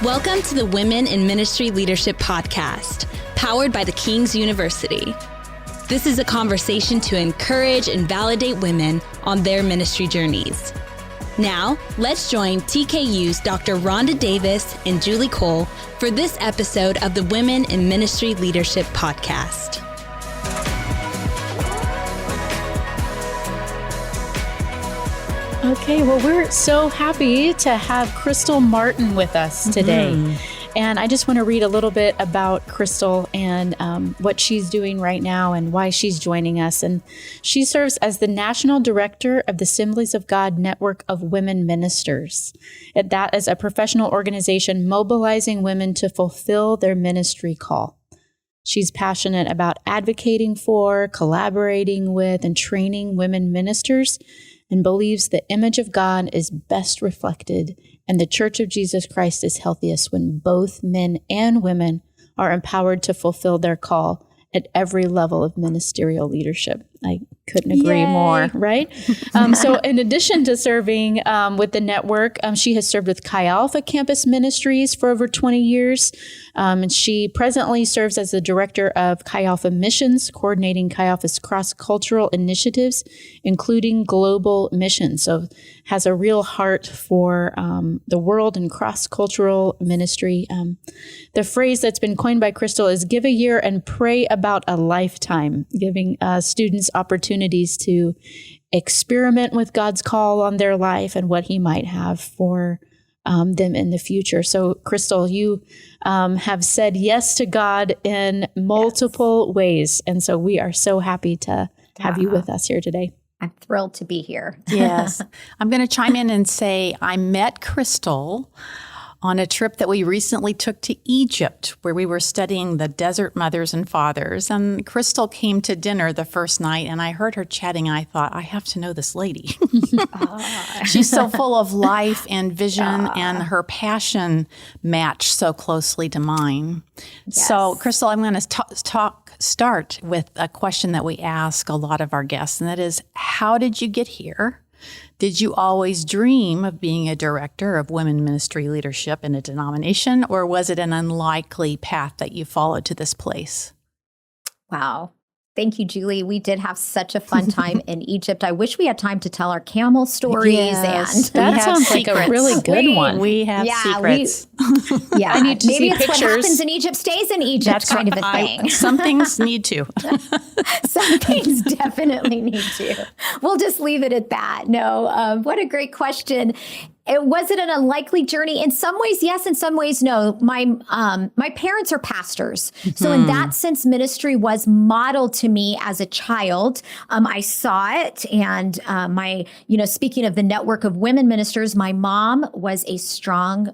Welcome to the Women in Ministry Leadership Podcast, powered by the King's University. This is a conversation to encourage and validate women on their ministry journeys. Now, let's join TKU's Dr. Rhonda Davis and Julie Cole for this episode of the Women in Ministry Leadership Podcast. Okay, well, we're so happy to have Crystal Martin with us today. And I just want to read a little bit about Crystal and what she's doing right now and why she's joining us. And she serves as the National Director of the Assemblies of God Network of Women Ministers. And that is a professional organization mobilizing women to fulfill their ministry call. She's passionate about advocating for, collaborating with, and training women ministers, and believes the image of God is best reflected and the Church of Jesus Christ is healthiest when both men and women are empowered to fulfill their call at every level of ministerial leadership. I couldn't agree more, right? So in addition to serving with the network, she has served with Chi Alpha Campus Ministries for over 20 years. And she presently serves as the director of Chi Alpha Missions, coordinating Chi Alpha's cross-cultural initiatives, including global missions. So has a real heart for the world and cross-cultural ministry. The phrase that's been coined by Crystal is give a year and pray about a lifetime, giving students opportunities to experiment with God's call on their life and what he might have for them in the future. So, Crystal, you have said yes to God in multiple ways. And so we are so happy to have you with us here today. I'm thrilled to be here. Yes. I'm going to chime in and say I met Crystal on a trip that we recently took to Egypt, where we were studying the desert mothers and fathers. And Crystal came to dinner the first night, and I heard her chatting, and I thought, I have to know this lady. She's so full of life and vision, and her passion matched so closely to mine. Yes. So, Crystal, I'm going to start with a question that we ask a lot of our guests, and that is, how did you get here? Did you always dream of being a director of women ministry leadership in a denomination, or was it an unlikely path that you followed to this place? Wow. Thank you, Julie. We did have such a fun time in Egypt. I wish we had time to tell our camel stories. Yes, that sounds like a really good one. We have secrets. I need to see it's pictures. What happens in Egypt stays in Egypt. That's kind of a thing. Some things need to. Some things definitely need to. We'll just leave it at that. No, what a great question. Was it an unlikely journey? In some ways, yes. In some ways, no. My parents are pastors. So in that sense, ministry was modeled to me as a child. I saw it. And speaking of the network of women ministers, my mom was a strong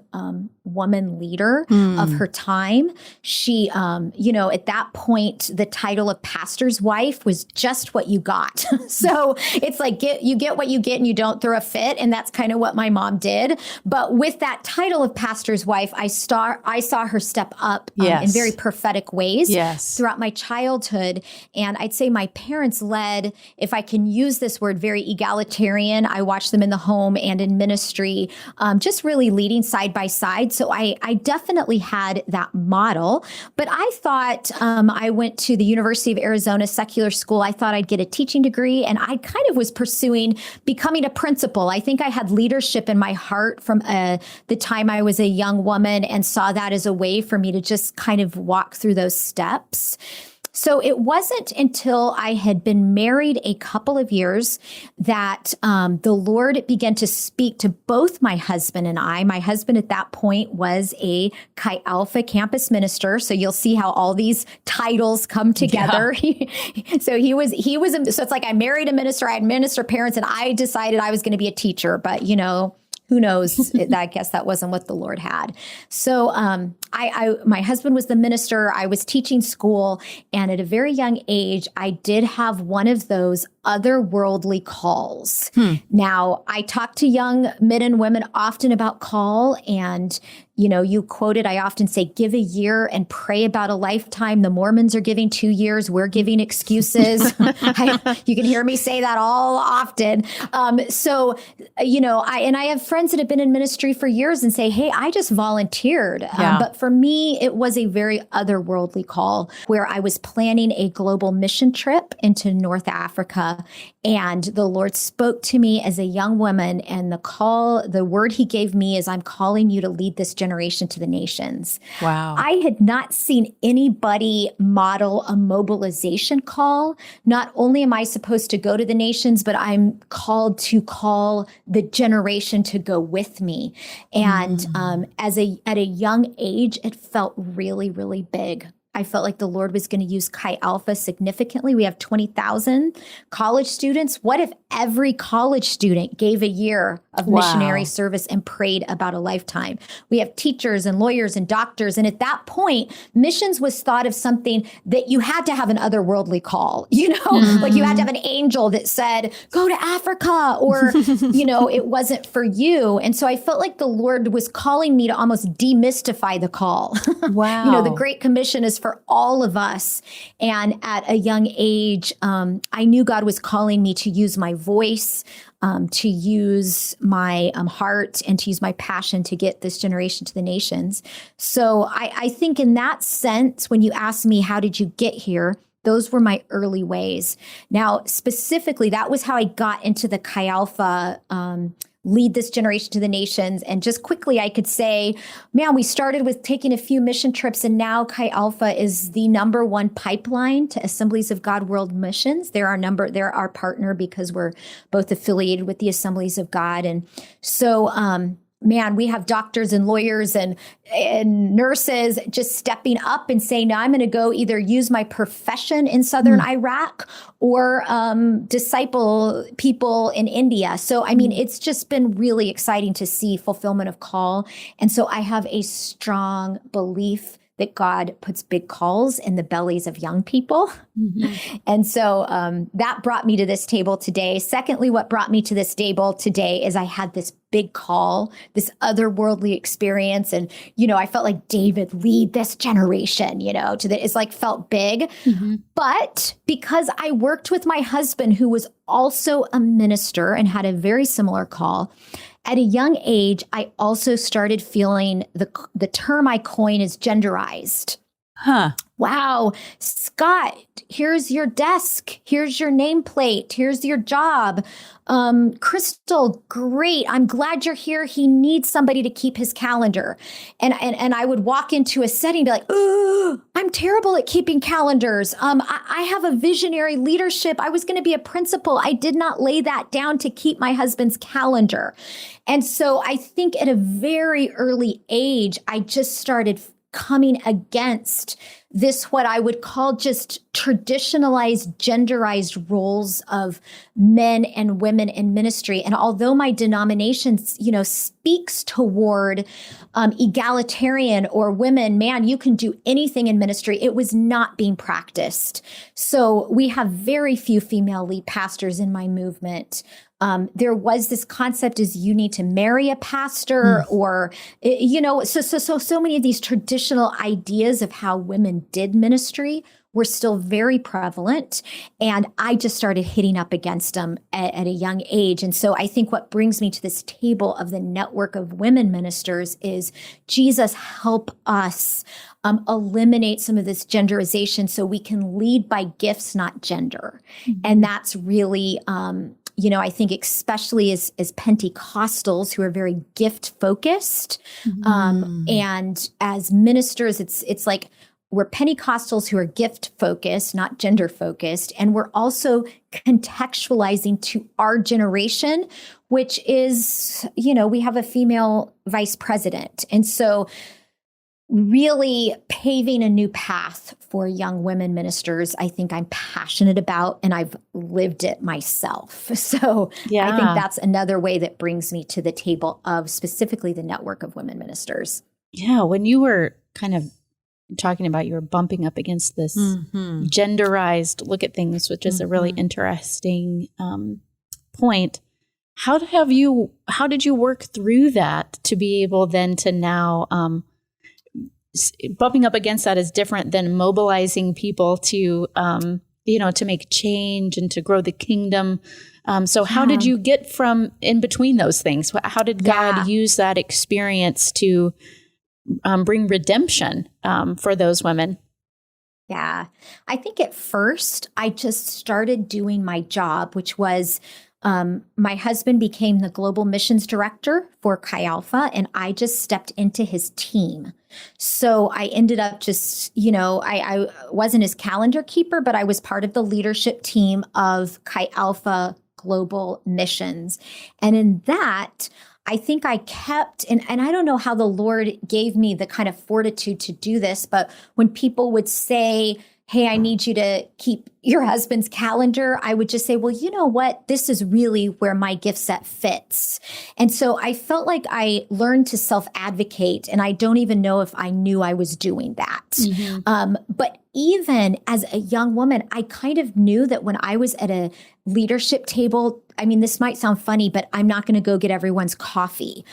woman leader of her time. She, at that point, the title of pastor's wife was just what you got. So it's like, you get what you get and you don't throw a fit. And that's kind of what my mom did. But with that title of pastor's wife, I saw her step up in very prophetic ways throughout my childhood. And I'd say my parents led, if I can use this word, very egalitarian. I watched them in the home and in ministry, just really leading side by side. So I definitely had that model. But I thought I went to the University of Arizona secular school. I thought I'd get a teaching degree, and I kind of was pursuing becoming a principal. I think I had leadership in my heart from the time I was a young woman, and saw that as a way for me to just kind of walk through those steps. So it wasn't until I had been married a couple of years that the Lord began to speak to both my husband and I. My husband at that point was a Chi Alpha campus minister. So you'll see how all these titles come together. Yeah. So it's like I married a minister, I had minister parents, and I decided I was going to be a teacher. But, who knows? I guess that wasn't what the Lord had. So my husband was the minister. I was teaching school. And at a very young age, I did have one of those otherworldly calls. Now, I talk to young men and women often about call. And You quoted, I often say, give a year and pray about a lifetime. The Mormons are giving 2 years. We're giving excuses. You can hear me say that all often. I have friends that have been in ministry for years and say, hey, I just volunteered. But for me, it was a very otherworldly call where I was planning a global mission trip into North Africa. And the Lord spoke to me as a young woman, and the word he gave me is, I'm calling you to lead this generation to the nations. Wow. I had not seen anybody model a mobilization call. Not only am I supposed to go to the nations, but I'm called to call the generation to go with me. And at a young age, it felt really, really big. I felt like the Lord was going to use Chi Alpha significantly. We have 20,000 college students. What if every college student gave a year of missionary service and prayed about a lifetime? We have teachers and lawyers and doctors. And at that point, missions was thought of something that you had to have an otherworldly call, like you had to have an angel that said, go to Africa, or, it wasn't for you. And so I felt like the Lord was calling me to almost demystify the call. Wow. The Great Commission is for all of us. And at a young age, I knew God was calling me to use my voice, to use my heart, and to use my passion to get this generation to the nations. So I think in that sense, when you ask me, how did you get here? Those were my early ways. Now, specifically, that was how I got into the Chi Alpha lead this generation to the nations. And just quickly, I could say, man, we started with taking a few mission trips, and now Chi Alpha is the number one pipeline to Assemblies of God World Missions. They're our partner because we're both affiliated with the Assemblies of God. And so, man, we have doctors and lawyers and nurses just stepping up and saying, now I'm going to go either use my profession in southern Iraq or disciple people in India. So, I mean, it's just been really exciting to see fulfillment of call. And so I have a strong belief that God puts big calls in the bellies of young people. Mm-hmm. And so that brought me to this table today. Secondly, what brought me to this table today is I had this big call, this otherworldly experience. And, I felt like David, lead this generation, felt big. Mm-hmm. But because I worked with my husband, who was also a minister and had a very similar call, at a young age, I also started feeling the term I coin is genderized. Huh. Wow, Scott, here's your desk. Here's your nameplate. Here's your job. Crystal, great. I'm glad you're here. He needs somebody to keep his calendar. And I would walk into a setting and be like, oh, I'm terrible at keeping calendars. I have a visionary leadership. I was going to be a principal. I did not lay that down to keep my husband's calendar. And so I think at a very early age, I just started coming against this, what I would call just traditionalized, genderized roles of men and women in ministry. And although my denomination, speaks toward egalitarian or women, man, you can do anything in ministry, it was not being practiced. So we have very few female lead pastors in my movement. There was this concept is you need to marry a pastor or, so many of these traditional ideas of how women did ministry were still very prevalent. And I just started hitting up against them at a young age. And so I think what brings me to this table of the network of women ministers is Jesus, help us eliminate some of this genderization so we can lead by gifts, not gender. Mm-hmm. And that's really, I think especially as Pentecostals who are very gift focused, and as ministers, it's like we're Pentecostals who are gift focused, not gender focused, and we're also contextualizing to our generation, which is, we have a female vice president, and so really paving a new path for young women ministers, I think I'm passionate about, and I've lived it myself. So I think that's another way that brings me to the table of specifically the network of women ministers. Yeah, when you were kind of talking about you were bumping up against this genderized look at things, which is a really interesting point. How did you work through that to be able then to now, bumping up against that is different than mobilizing people to, to make change and to grow the kingdom. So how did you get from in between those things? How did God use that experience to bring redemption for those women? Yeah, I think at first I just started doing my job, which was my husband became the global missions director for Chi Alpha, and I just stepped into his team. So I ended up just, I wasn't his calendar keeper, but I was part of the leadership team of Chi Alpha Global Missions. And in that, I think I kept, and I don't know how the Lord gave me the kind of fortitude to do this, but when people would say, hey, I need you to keep your husband's calendar, I would just say, well, you know what? This is really where my gift set fits. And so I felt like I learned to self-advocate, and I don't even know if I knew I was doing that. Mm-hmm. But even as a young woman, I kind of knew that when I was at a leadership table, I mean, this might sound funny, but I'm not going to go get everyone's coffee.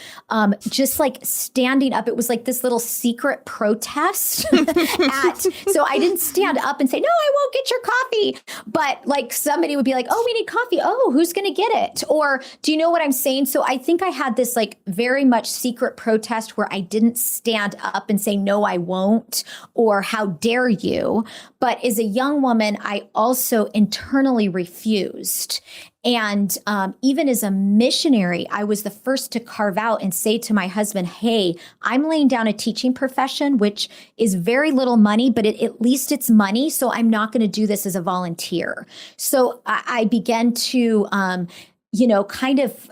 Just like standing up, it was like this little secret protest so I didn't stand up and say, no, I won't get your coffee. But like somebody would be like, oh, we need coffee. Oh, who's going to get it? Or do you know what I'm saying? So I think I had this like very much secret protest where I didn't stand up and say, no, I won't, or how dare you? But as a young woman, I also internally refused. And even as a missionary, I was the first to carve out and say to my husband, hey, I'm laying down a teaching profession, which is very little money, but at least it's money. So I'm not going to do this as a volunteer. So I began to kind of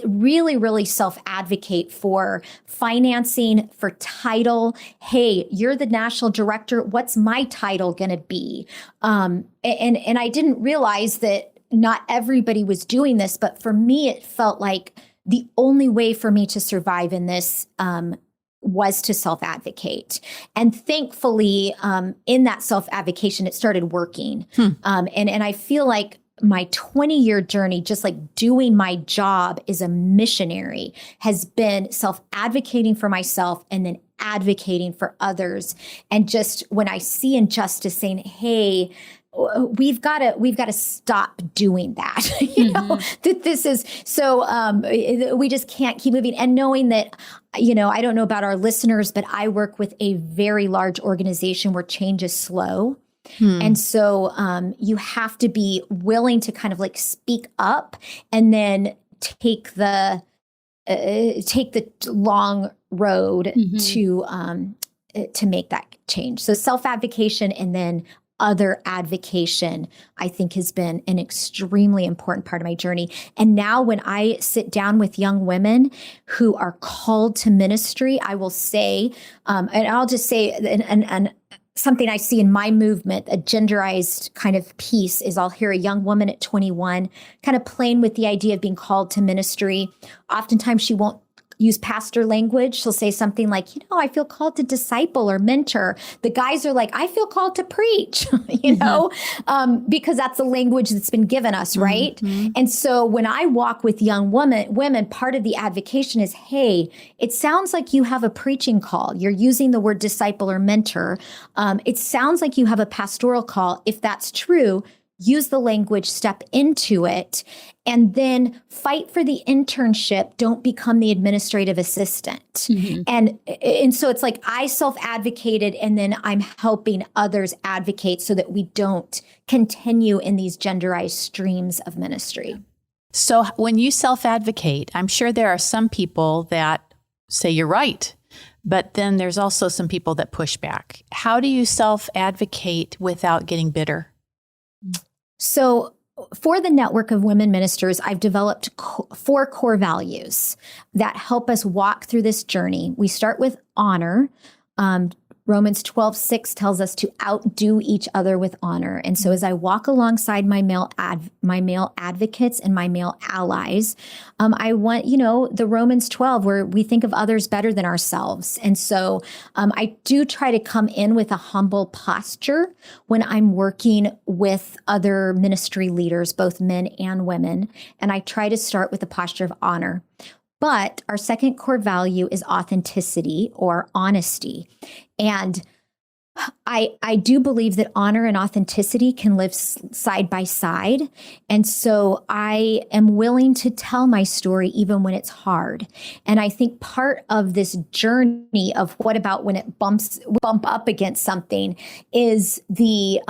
really self-advocate for financing, for title. Hey, you're the national director. What's my title going to be? And I didn't realize that not everybody was doing this, but for me, it felt like the only way for me to survive in this was to self-advocate. And thankfully, in that self-advocation, it started working. And I feel like my 20-year journey, just like doing my job as a missionary, has been self-advocating for myself and then advocating for others. And just when I see injustice, saying, hey, we've got to stop doing that. That this is so, we just can't keep moving. And knowing that, I don't know about our listeners, but I work with a very large organization where change is slow. And so you have to be willing to kind of like speak up and then take the long road to make that change. So self-advocation and then other advocation, I think, has been an extremely important part of my journey. And now when I sit down with young women who are called to ministry, I will say, and I'll just say, and something I see in my movement, a genderized kind of piece, is I'll hear a young woman at 21 kind of playing with the idea of being called to ministry. Oftentimes she won't use pastor language. She'll say something like, I feel called to disciple or mentor. The guys are like, I feel called to preach, because that's the language that's been given us, right? And so when I walk with young women, part of the advocation is, hey, it sounds like you have a preaching call. You're using the word disciple or mentor. It sounds like you have a pastoral call. If that's true, use the language, step into it, and then fight for the internship. Don't become the administrative assistant. And so it's like I self-advocated, and then I'm helping others advocate so that we don't continue in these genderized streams of ministry. So when you self-advocate, I'm sure there are some people that say you're right, but then there's also some people that push back. How do you self-advocate without getting bitter? So for the network of women ministers, I've developed 4 core values that help us walk through this journey. We start with honor, Romans 12:6 tells us to outdo each other with honor. And so as I walk alongside my male advocates and my male allies, I want, the Romans 12, where we think of others better than ourselves. And so I do try to come in with a humble posture when I'm working with other ministry leaders, both men and women. And I try to start with a posture of honor. But our second core value is authenticity or honesty. And I do believe that honor and authenticity can live side by side. And so I am willing to tell my story even when it's hard. And I think part of this journey of what about when it bump up against something is the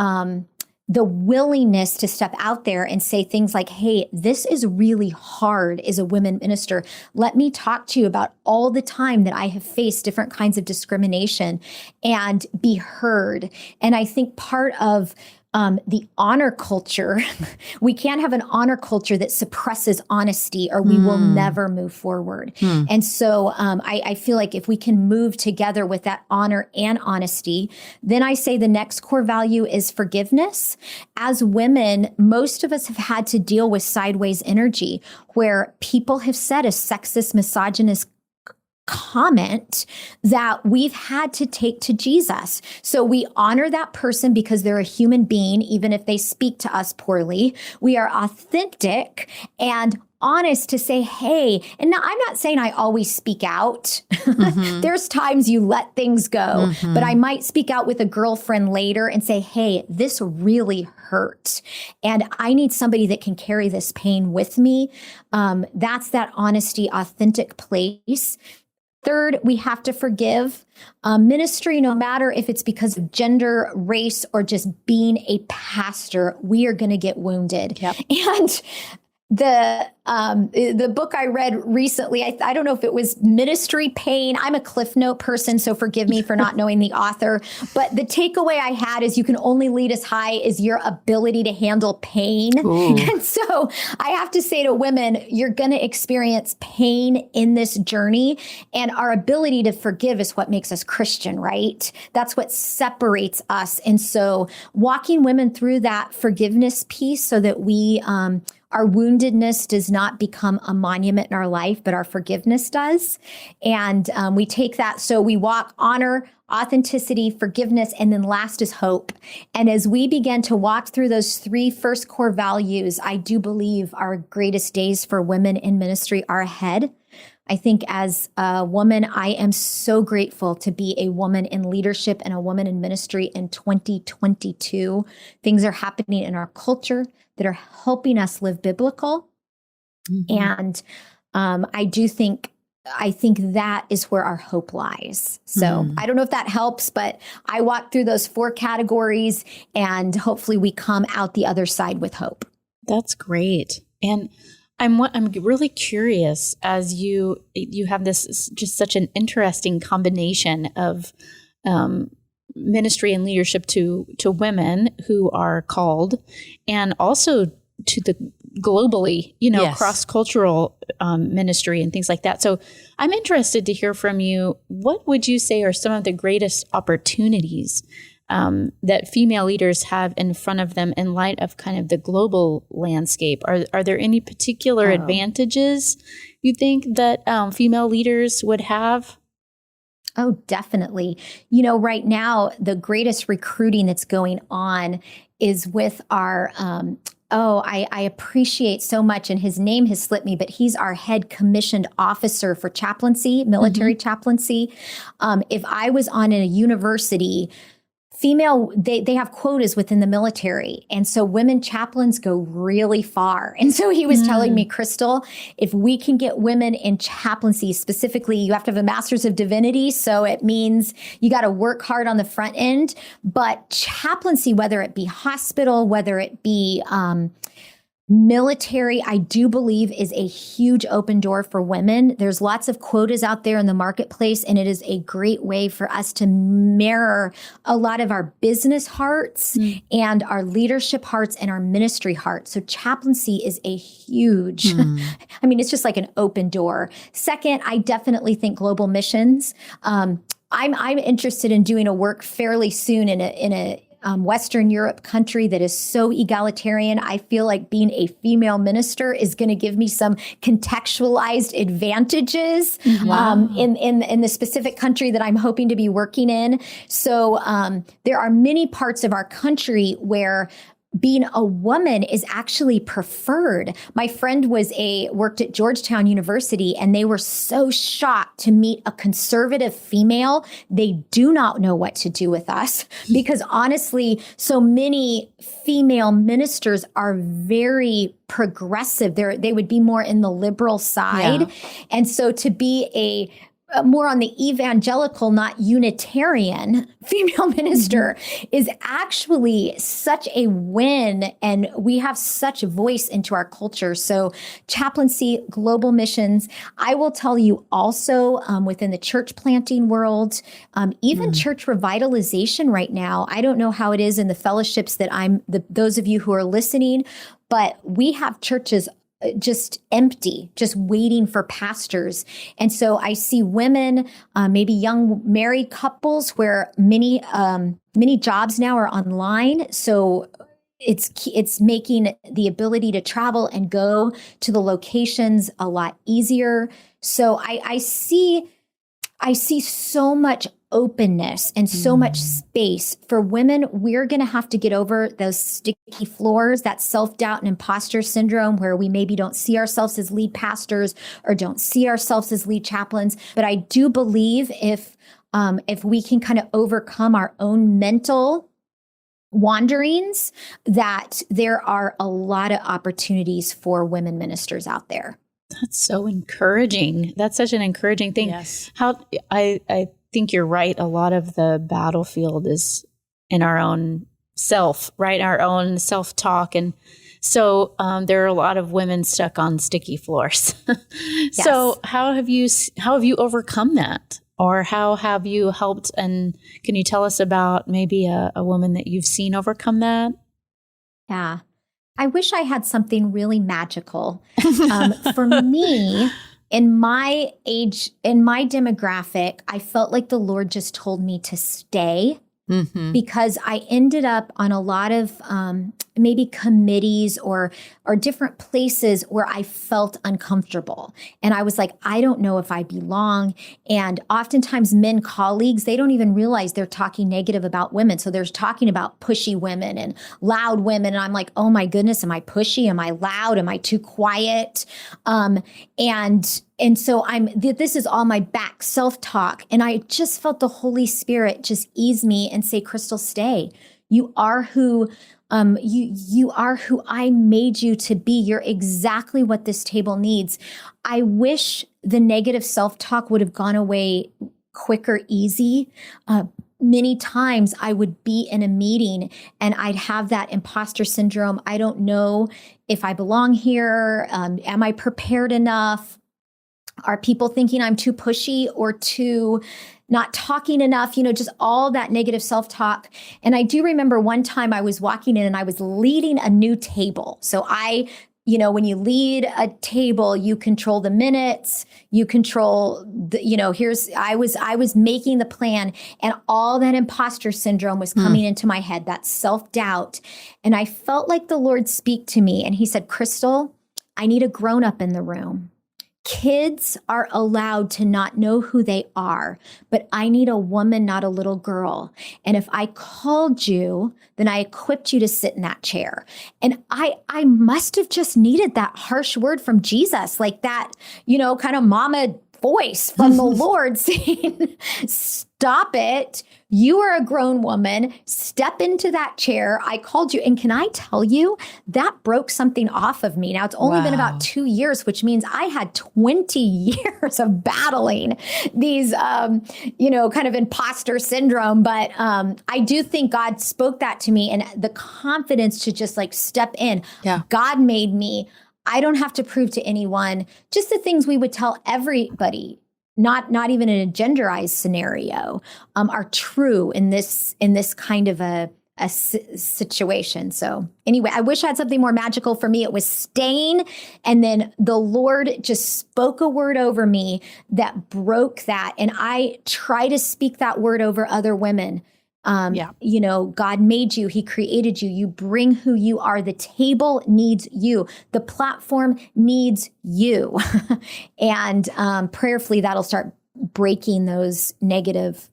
willingness to step out there and say things like, hey, this is really hard as a women minister. Let me talk to you about all the time that I have faced different kinds of discrimination and be heard. And I think part of the honor culture, we can't have an honor culture that suppresses honesty or we will never move forward. And so I feel like if we can move together with that honor and honesty, then I say the next core value is forgiveness. As women, most of us have had to deal with sideways energy where people have said a sexist, misogynist comment that we've had to take to Jesus. So we honor that person because they're a human being, even if they speak to us poorly. We are authentic and honest to say, hey, and now I'm not saying I always speak out. There's times you let things go, but I might speak out with a girlfriend later and say, hey, this really hurt. And I need somebody that can carry this pain with me. That's that honesty, authentic place. Third, we have to forgive. Ministry, no matter if it's because of gender, race, or just being a pastor, we are going to get wounded. Yep. And the book I read recently, I don't know if it was Ministry Pain. I'm a Cliff Note person, so forgive me for not knowing the author. But the takeaway I had is you can only lead as high as your ability to handle pain. Ooh. And so I have to say to women, you're going to experience pain in this journey. And our ability to forgive is what makes us Christian, right? That's what separates us. And so walking women through that forgiveness piece so that we our woundedness does not become a monument in our life, but our forgiveness does. And we take that. So we walk honor, authenticity, forgiveness, and then last is hope. And as we begin to walk through those three first core values, I do believe our greatest days for women in ministry are ahead. I think as a woman, I am so grateful to be a woman in leadership and a woman in ministry in 2022. Things are happening in our culture that are helping us live biblical. And I think that is where our hope lies. So I don't know if that helps, but I walk through those four categories and hopefully we come out the other side with hope. That's great. And I'm really curious as you have this just such an interesting combination of ministry and leadership to women who are called, and also to the globally, yes, cross-cultural ministry and things like that. So I'm interested to hear from you. What would you say are some of the greatest opportunities that female leaders have in front of them in light of kind of the global landscape? Are there any particular advantages you think that female leaders would have? Oh, definitely. Right now, the greatest recruiting that's going on is with our, I appreciate so much, and his name has slipped me, but he's our head commissioned officer for chaplaincy, military chaplaincy. If I was on a university, female, they have quotas within the military. And so women chaplains go really far. And so he was telling me, Crystal, if we can get women in chaplaincy, specifically, you have to have a master's of divinity. So it means you got to work hard on the front end. But chaplaincy, whether it be hospital, whether it be military, I do believe is a huge open door for women. There's lots of quotas out there in the marketplace, and it is a great way for us to mirror a lot of our business hearts and our leadership hearts and our ministry hearts. So chaplaincy is a huge, it's just like an open door. Second, I definitely think global missions. I'm interested in doing a work fairly soon in a Western Europe country that is so egalitarian. I feel like being a female minister is going to give me some contextualized advantages in the specific country that I'm hoping to be working in. So there are many parts of our country where being a woman is actually preferred. My friend worked at Georgetown University, and they were so shocked to meet a conservative female. They do not know what to do with us because honestly, so many female ministers are very progressive. They would be more in the liberal side. Yeah. And so to be more on the evangelical, not Unitarian female minister is actually such a win. And we have such a voice into our culture. So chaplaincy, global missions, I will tell you also within the church planting world, even church revitalization right now. I don't know how it is in the fellowships that those of you who are listening, but we have churches just empty, just waiting for pastors. And so I see women, maybe young married couples where many jobs now are online. So it's making the ability to travel and go to the locations a lot easier. So I see so much openness and so much space for women. We're going to have to get over those sticky floors, that self-doubt and imposter syndrome where we maybe don't see ourselves as lead pastors or don't see ourselves as lead chaplains. But I do believe if we can kind of overcome our own mental wanderings, that there are a lot of opportunities for women ministers out there. That's so encouraging. That's such an encouraging thing. Yes. I think you're right. A lot of the battlefield is in our own self, right? Our own self-talk. And so there are a lot of women stuck on sticky floors. Yes. So how have you overcome that? Or how have you helped? And can you tell us about maybe a woman that you've seen overcome that? Yeah. I wish I had something really magical. For me, in my age, in my demographic, I felt like the Lord just told me to stay because I ended up on a lot of maybe committees or different places where I felt uncomfortable. And I was like, I don't know if I belong. And oftentimes men colleagues, they don't even realize they're talking negative about women. So they're talking about pushy women and loud women. And I'm like, oh my goodness, am I pushy? Am I loud? Am I too quiet? And so this is all my back self-talk. And I just felt the Holy Spirit just ease me and say, Crystal, stay. You are who you are who I made you to be. You're exactly what this table needs. I wish the negative self-talk would have gone away quicker, easy. Many times I would be in a meeting and I'd have that imposter syndrome. I don't know if I belong here. Am I prepared enough? Are people thinking I'm too pushy or too not talking enough? Just all that negative self-talk. And I do remember one time I was walking in and I was leading a new table. So when you lead a table, you control the minutes, you control I was making the plan, and all that imposter syndrome was coming into my head, that self-doubt. And I felt like the Lord speak to me and he said, Crystal, I need a grown-up in the room. Kids are allowed to not know who they are, but I need a woman, not a little girl. And if I called you, then I equipped you to sit in that chair. And I must have just needed that harsh word from Jesus, like that, kind of mama voice from the Lord saying, stop it. You are a grown woman. Step into that chair. I called you. And can I tell you, that broke something off of me. Now, it's only been about 2 years, which means I had 20 years of battling these, kind of imposter syndrome. But I do think God spoke that to me, and the confidence to just step in. Yeah. God made me. I don't have to prove to anyone, just the things we would tell everybody, not even in a genderized scenario, are true in this kind of a situation. So anyway, I wish I had something more magical. For me, it was staying. And then the Lord just spoke a word over me that broke that. And I try to speak that word over other women. You know, God made you, he created you, you bring who you are. The table needs you. The platform needs you. And prayerfully, that'll start breaking those negative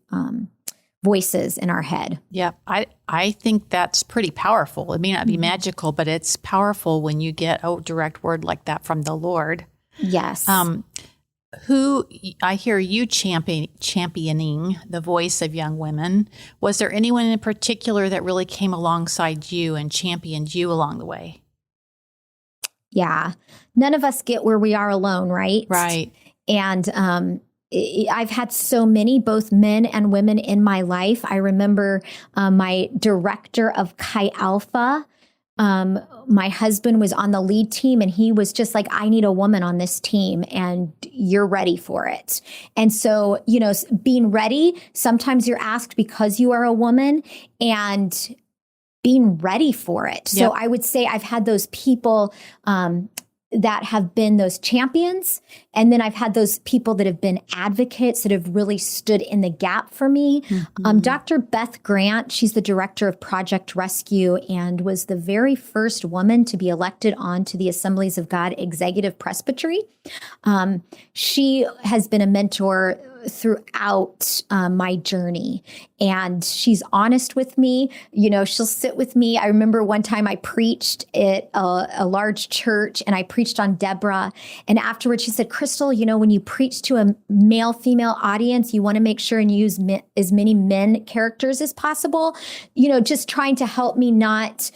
voices in our head. Yeah, I think that's pretty powerful. It may not be magical, but it's powerful when you get a direct word like that from the Lord. Yes. Who I hear you championing the voice of young women. Was there anyone in particular that really came alongside you and championed you along the way? Yeah. None of us get where we are alone, right? Right. And I've had so many, both men and women in my life. I remember my director of Chi Alpha. My husband was on the lead team and he was just like, I need a woman on this team and you're ready for it. And so, you know, being ready, sometimes you're asked because you are a woman, and being ready for it. So I would say I've had those people, that have been those champions. And then I've had those people that have been advocates that have really stood in the gap for me. Dr. Beth Grant, she's the director of Project Rescue and was the very first woman to be elected onto the Assemblies of God Executive Presbytery. She has been a mentor throughout my journey. And she's honest with me. You know, she'll sit with me. I remember one time I preached at a large church and I preached on Deborah. And afterwards she said, Crystal, you know, when you preach to a male-female audience, you want to make sure and use as many men characters as possible. You know, just trying to help me not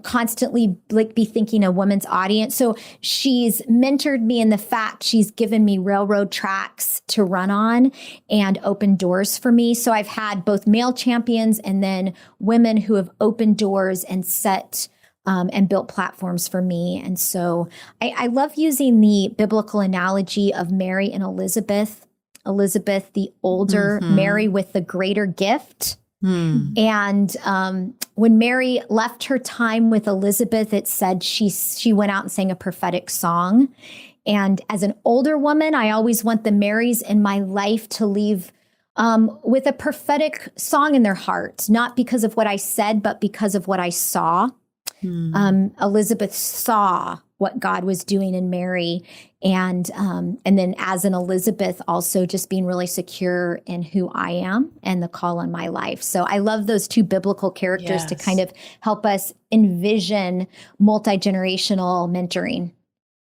constantly be thinking a woman's audience. So she's mentored me in the fact she's given me railroad tracks to run on and open doors for me. So I've had both male champions and then women who have opened doors and set and built platforms for me. And so I love using the biblical analogy of Mary and Elizabeth. Elizabeth, the older, Mary with the greater gift. And when Mary left her time with Elizabeth, it said she went out and sang a prophetic song. And as an older woman, I always want the Marys in my life to leave with a prophetic song in their heart, not because of what I said, but because of what I saw. Elizabeth saw what God was doing in Mary. And then as an Elizabeth, also just being really secure in who I am and the call on my life. So I love those two biblical characters to kind of help us envision multi-generational mentoring.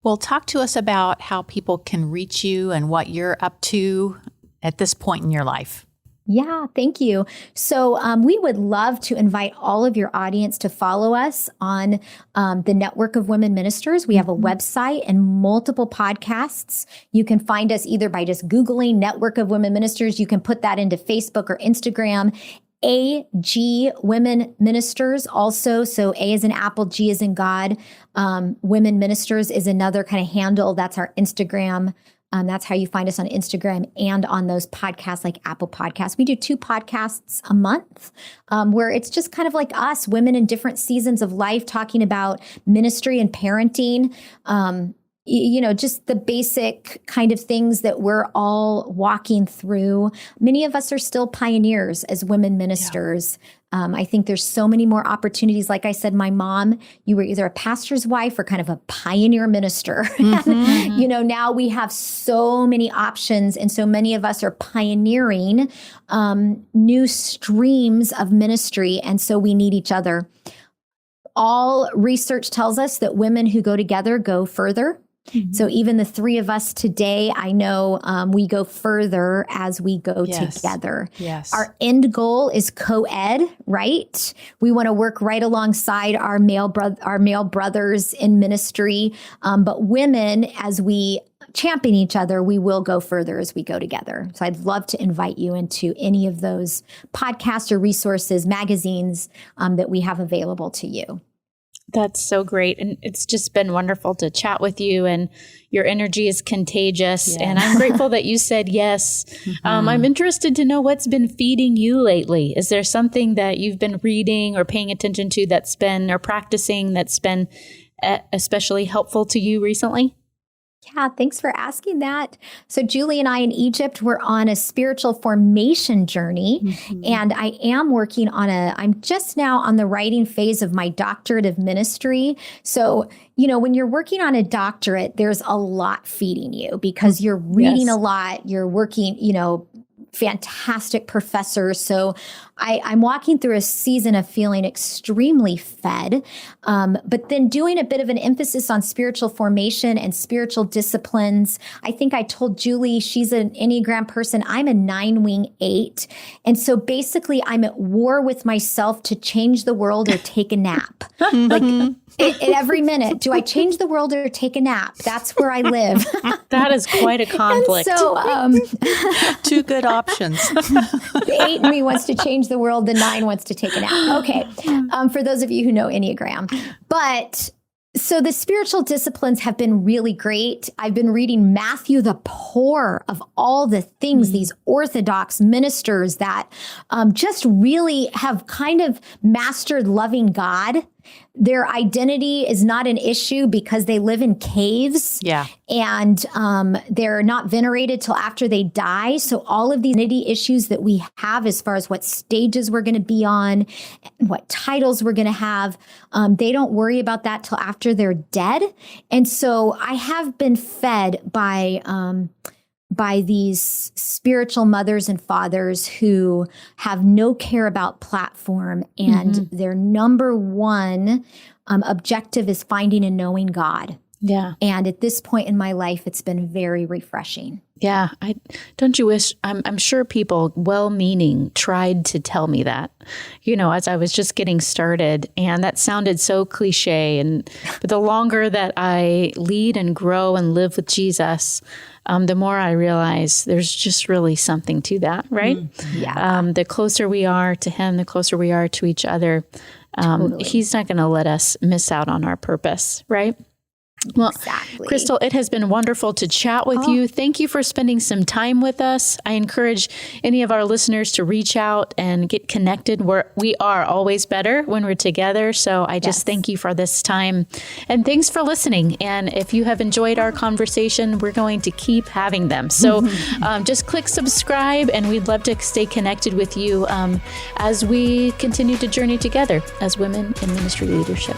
Well, talk to us about how people can reach you and what you're up to at this point in your life. Yeah, thank you. So we would love to invite all of your audience to follow us on the Network of Women Ministers. We have a website and multiple podcasts. You can find us either by just Googling Network of Women Ministers. You can put that into Facebook or Instagram. AG Women Ministers also. So A is in Apple, G is in God. Women Ministers is another kind of handle. That's our Instagram. That's how you find us on Instagram and on those podcasts like Apple Podcasts. We do 2 podcasts a month where it's just kind of like us, women in different seasons of life, talking about ministry and parenting. You know, just the basic kind of things that we're all walking through. Many of us are still pioneers as women ministers. I think there's so many more opportunities. Like I said, my mom, you were either a pastor's wife or kind of a pioneer minister. You know, now we have so many options. And so many of us are pioneering new streams of ministry. And so we need each other. All research tells us that women who go together go further. So even the 3 of us today, I know we go further as we go together. Our end goal is co-ed, right? We want to work right alongside our male brothers in ministry. But women, as we champion each other, we will go further as we go together. So I'd love to invite you into any of those podcasts or resources, magazines that we have available to you. That's so great. And it's just been wonderful to chat with you, and your energy is contagious. Yeah. And I'm grateful that you said yes. I'm interested to know what's been feeding you lately. Is there something that you've been reading or paying attention to or practicing that's been especially helpful to you recently? Yeah, thanks for asking that. So Julie and I in Egypt were on a spiritual formation journey, and I am working on I'm just now on the writing phase of my doctorate of ministry. So, when you're working on a doctorate, there's a lot feeding you because you're reading a lot, you're working, fantastic professors. So I'm walking through a season of feeling extremely fed, but then doing a bit of an emphasis on spiritual formation and spiritual disciplines. I think I told Julie, she's an Enneagram person. I'm a 9-wing 8. And so basically I'm at war with myself to change the world or take a nap. At every minute, do I change the world or take a nap? That's where I live. That is quite a conflict. And so, two good options. The 8 in me wants to change the world. The 9 wants to take a nap. Okay. For those of you who know Enneagram. But so the spiritual disciplines have been really great. I've been reading Matthew the Poor, of all the things, these Orthodox ministers that just really have kind of mastered loving God. Their identity is not an issue because they live in caves. Yeah. And they're not venerated till after they die. So all of these identity issues that we have as far as what stages we're going to be on, what titles we're going to have, they don't worry about that till after they're dead. And so I have been fed by these spiritual mothers and fathers who have no care about platform, and their number one objective is finding and knowing God. Yeah. And at this point in my life, it's been very refreshing. Yeah. Don't you wish, I'm sure people well-meaning tried to tell me that, as I was just getting started, and that sounded so cliche. But the longer that I lead and grow and live with Jesus, the more I realize there's just really something to that, right? Yeah. The closer we are to him, the closer we are to each other. Totally. He's not going to let us miss out on our purpose, right? Well, Exactly. Crystal, it has been wonderful to chat with you. Thank you for spending some time with us. I encourage any of our listeners to reach out and get connected. We are always better when we're together. So I just thank you for this time. And thanks for listening. And if you have enjoyed our conversation, we're going to keep having them. So just click subscribe, and we'd love to stay connected with you as we continue to journey together as women in ministry leadership.